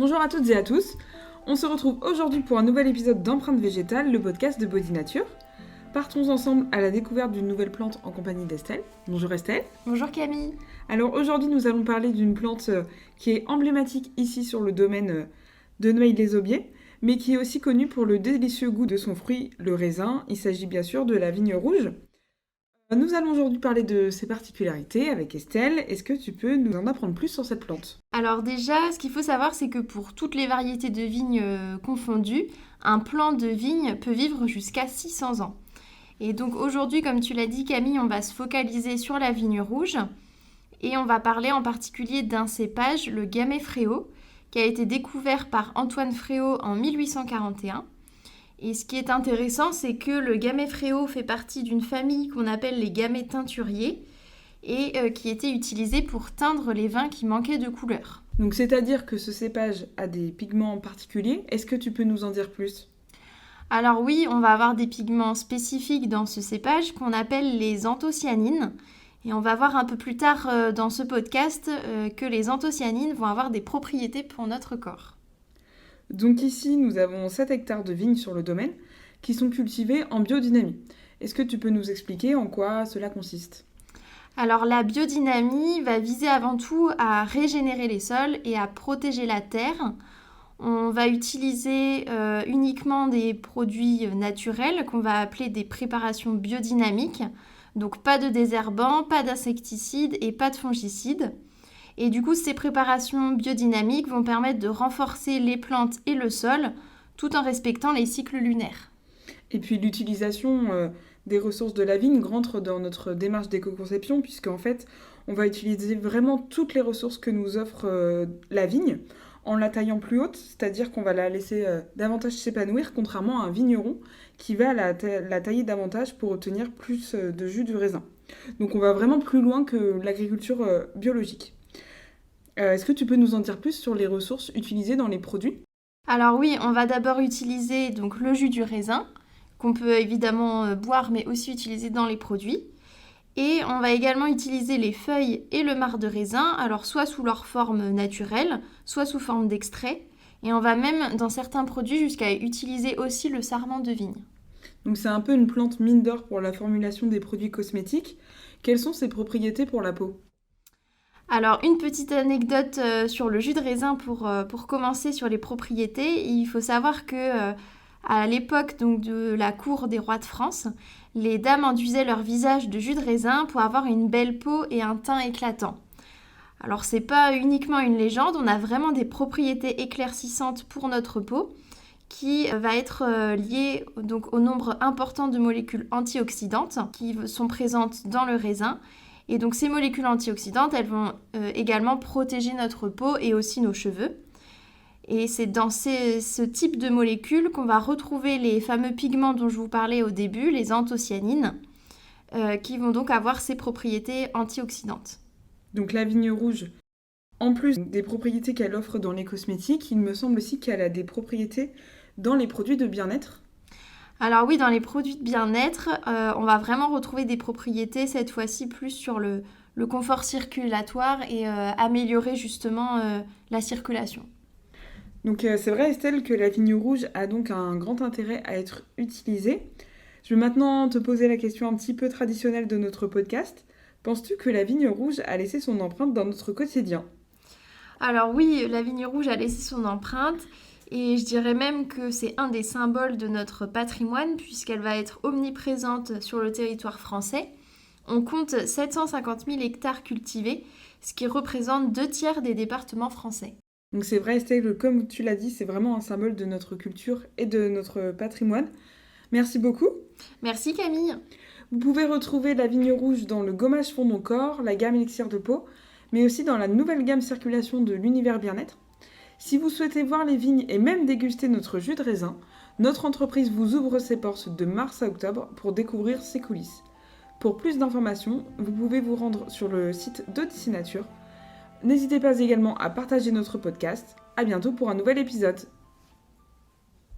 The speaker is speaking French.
Bonjour à toutes et à tous, on se retrouve aujourd'hui pour un nouvel épisode d'Empreinte Végétale, le podcast de Body Nature. Partons ensemble à la découverte d'une nouvelle plante en compagnie d'Estelle. Bonjour Estelle. Bonjour Camille. Alors aujourd'hui nous allons parler d'une plante qui est emblématique ici sur le domaine de Noailles-les-Aubiers, mais qui est aussi connue pour le délicieux goût de son fruit, le raisin. Il s'agit bien sûr de la vigne rouge. Nous allons aujourd'hui parler de ses particularités avec Estelle. Est-ce que tu peux nous en apprendre plus sur cette plante ? Alors déjà, ce qu'il faut savoir, c'est que pour toutes les variétés de vignes confondues, un plant de vigne peut vivre jusqu'à 600 ans. Et donc aujourd'hui, comme tu l'as dit Camille, on va se focaliser sur la vigne rouge et on va parler en particulier d'un cépage, le Gamay Fréau, qui a été découvert par Antoine Fréau en 1841. Et ce qui est intéressant, c'est que le Gamay Fréau fait partie d'une famille qu'on appelle les gamay teinturiers et qui était utilisée pour teindre les vins qui manquaient de couleur. Donc c'est-à-dire que ce cépage a des pigments particuliers. Est-ce que tu peux nous en dire plus ? Alors oui, on va avoir des pigments spécifiques dans ce cépage qu'on appelle les anthocyanines. Et on va voir un peu plus tard dans ce podcast que les anthocyanines vont avoir des propriétés pour notre corps. Donc ici, nous avons 7 hectares de vignes sur le domaine qui sont cultivées en biodynamie. Est-ce que tu peux nous expliquer en quoi cela consiste ? Alors la biodynamie va viser avant tout à régénérer les sols et à protéger la terre. On va utiliser uniquement des produits naturels qu'on va appeler des préparations biodynamiques. Donc pas de désherbants, pas d'insecticides et pas de fongicides. Et du coup, ces préparations biodynamiques vont permettre de renforcer les plantes et le sol tout en respectant les cycles lunaires. Et puis l'utilisation des ressources de la vigne rentre dans notre démarche d'éco-conception puisqu'en fait, on va utiliser vraiment toutes les ressources que nous offre la vigne en la taillant plus haute, c'est-à-dire qu'on va la laisser davantage s'épanouir contrairement à un vigneron qui va la tailler davantage pour obtenir plus de jus du raisin. Donc on va vraiment plus loin que l'agriculture biologique. Est-ce que tu peux nous en dire plus sur les ressources utilisées dans les produits ? Alors oui, on va d'abord utiliser donc, le jus du raisin, qu'on peut évidemment boire, mais aussi utiliser dans les produits. Et on va également utiliser les feuilles et le marc de raisin, alors soit sous leur forme naturelle, soit sous forme d'extrait. Et on va même, dans certains produits, jusqu'à utiliser aussi le sarment de vigne. Donc c'est un peu une plante mine d'or pour la formulation des produits cosmétiques. Quelles sont ses propriétés pour la peau ? Alors, une petite anecdote sur le jus de raisin pour commencer sur les propriétés. Il faut savoir que à l'époque donc, de la cour des rois de France, les dames enduisaient leur visage de jus de raisin pour avoir une belle peau et un teint éclatant. Alors, c'est pas uniquement une légende, on a vraiment des propriétés éclaircissantes pour notre peau qui va être liée donc, au nombre important de molécules antioxydantes qui sont présentes dans le raisin. Et donc ces molécules antioxydantes, elles vont également protéger notre peau et aussi nos cheveux. Et c'est dans ce type de molécules qu'on va retrouver les fameux pigments dont je vous parlais au début, les anthocyanines, qui vont donc avoir ces propriétés antioxydantes. Donc la vigne rouge, en plus des propriétés qu'elle offre dans les cosmétiques, il me semble aussi qu'elle a des propriétés dans les produits de bien-être. Alors oui, dans les produits de bien-être, on va vraiment retrouver des propriétés, cette fois-ci plus sur le confort circulatoire et améliorer justement la circulation. Donc c'est vrai Estelle que la vigne rouge a donc un grand intérêt à être utilisée. Je vais maintenant te poser la question un petit peu traditionnelle de notre podcast. Penses-tu que la vigne rouge a laissé son empreinte dans notre quotidien ? Alors oui, la vigne rouge a laissé son empreinte. Et je dirais même que c'est un des symboles de notre patrimoine puisqu'elle va être omniprésente sur le territoire français. On compte 750 000 hectares cultivés, ce qui représente 2/3 des départements français. Donc c'est vrai Estelle, comme tu l'as dit, c'est vraiment un symbole de notre culture et de notre patrimoine. Merci beaucoup. Merci Camille. Vous pouvez retrouver la vigne rouge dans le gommage fond mon corps, la gamme élixir de peau, mais aussi dans la nouvelle gamme circulation de l'univers bien-être. Si vous souhaitez voir les vignes et même déguster notre jus de raisin, notre entreprise vous ouvre ses portes de mars à octobre pour découvrir ses coulisses. Pour plus d'informations, vous pouvez vous rendre sur le site d'Odyssée Nature. N'hésitez pas également à partager notre podcast. À bientôt pour un nouvel épisode.